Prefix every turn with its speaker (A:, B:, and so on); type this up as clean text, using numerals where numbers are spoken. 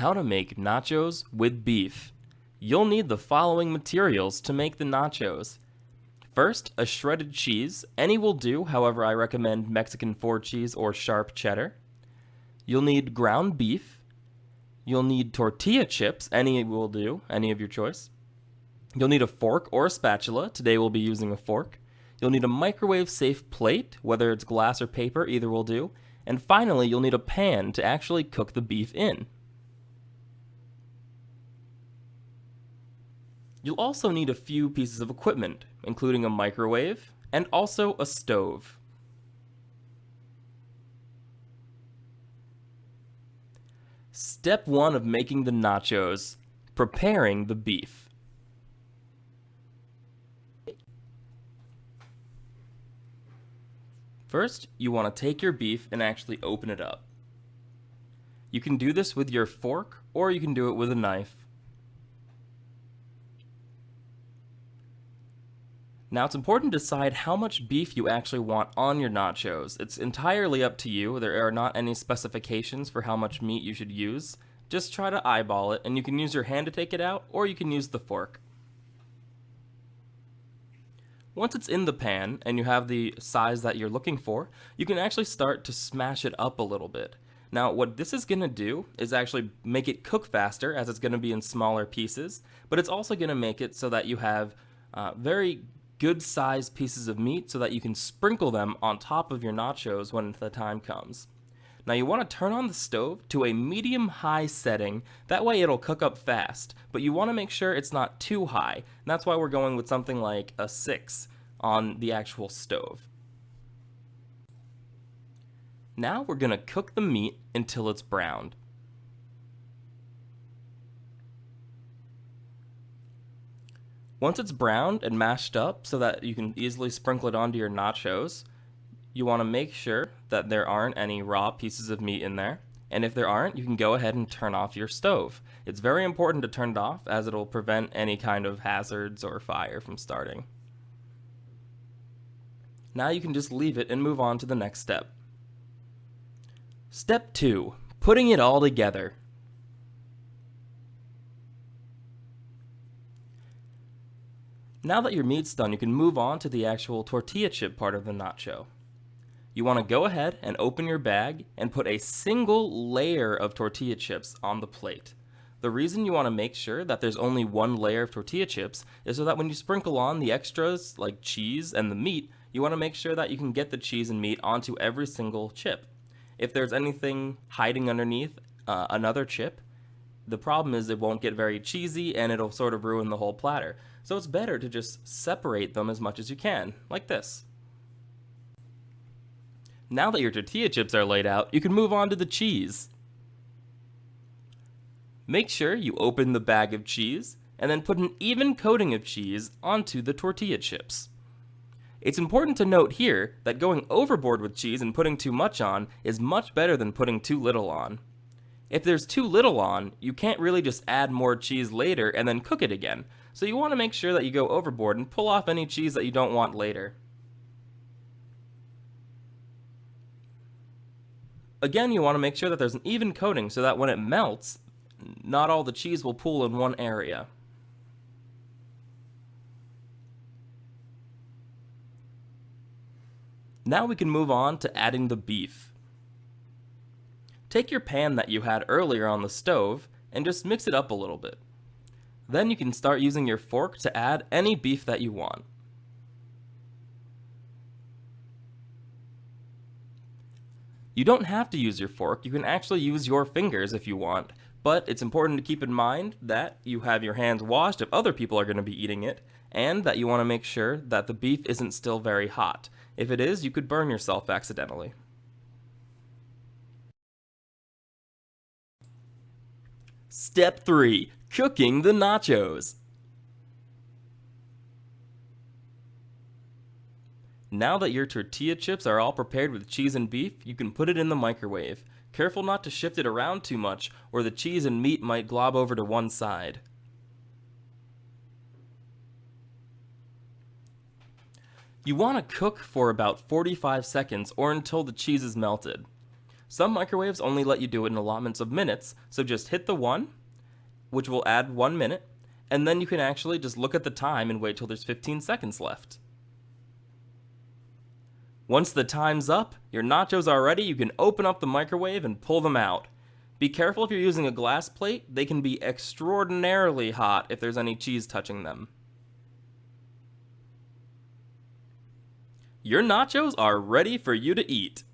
A: How to make nachos with beef. You'll need the following materials to make the nachos. First, a shredded cheese. Any will do, however I recommend Mexican 4 cheese or sharp cheddar. You'll need ground beef. You'll need tortilla chips. Any will do, any of your choice. You'll need a fork or a spatula. Today we'll be using a fork. You'll need a microwave-safe plate, whether it's glass or paper, either will do. And finally, you'll need a pan to actually cook the beef in. You'll also need a few pieces of equipment, including a microwave and also a stove. Step 1 of making the nachos: preparing the beef. First, you want to take your beef and actually open it up. You can do this with your fork or you can do it with a knife. Now it's important to decide how much beef you actually want on your nachos. It's entirely up to you. There are not any specifications for how much meat you should use. Just try to eyeball it, and you can use your hand to take it out, or you can use the fork. Once it's in the pan and you have the size that you're looking for, you can actually start to smash it up a little bit. Now what this is going to do is actually make it cook faster, as it's going to be in smaller pieces, but it's also going to make it so that you have very good sized pieces of meat so that you can sprinkle them on top of your nachos when the time comes. Now you want to turn on the stove to a medium-high setting, that way it'll cook up fast, but you want to make sure it's not too high, and that's why we're going with something like a 6 on the actual stove. Now we're going to cook the meat until it's browned. Once it's browned and mashed up so that you can easily sprinkle it onto your nachos, you want to make sure that there aren't any raw pieces of meat in there. And if there aren't, you can go ahead and turn off your stove. It's very important to turn it off, as it'll prevent any kind of hazards or fire from starting. Now you can just leave it and move on to the next step. Step 2. Putting it all together. Now that your meat's done, you can move on to the actual tortilla chip part of the nacho. You want to go ahead and open your bag and put a single layer of tortilla chips on the plate. The reason you want to make sure that there's only one layer of tortilla chips is so that when you sprinkle on the extras like cheese and the meat, you want to make sure that you can get the cheese and meat onto every single chip. If there's anything hiding underneath another chip, the problem is it won't get very cheesy and it'll sort of ruin the whole platter. So it's better to just separate them as much as you can, like this. Now that your tortilla chips are laid out, you can move on to the cheese. Make sure you open the bag of cheese and then put an even coating of cheese onto the tortilla chips. It's important to note here that going overboard with cheese and putting too much on is much better than putting too little on. If there's too little on, you can't really just add more cheese later and then cook it again. So you want to make sure that you go overboard and pull off any cheese that you don't want later. Again, you want to make sure that there's an even coating so that when it melts, not all the cheese will pool in one area. Now we can move on to adding the beef. Take your pan that you had earlier on the stove and just mix it up a little bit. Then you can start using your fork to add any beef that you want. You don't have to use your fork, you can actually use your fingers if you want, but it's important to keep in mind that you have your hands washed if other people are going to be eating it, and that you want to make sure that the beef isn't still very hot. If it is, you could burn yourself accidentally. Step 3. Cooking the nachos. Now that your tortilla chips are all prepared with cheese and beef, you can put it in the microwave. Careful not to shift it around too much, or the cheese and meat might glob over to one side. You want to cook for about 45 seconds or until the cheese is melted. Some microwaves only let you do it in allotments of minutes, so just hit the 1, which will add 1 minute, and then you can actually just look at the time and wait till there's 15 seconds left. Once the time's up, your nachos are ready, you can open up the microwave and pull them out. Be careful if you're using a glass plate, they can be extraordinarily hot if there's any cheese touching them. Your nachos are ready for you to eat.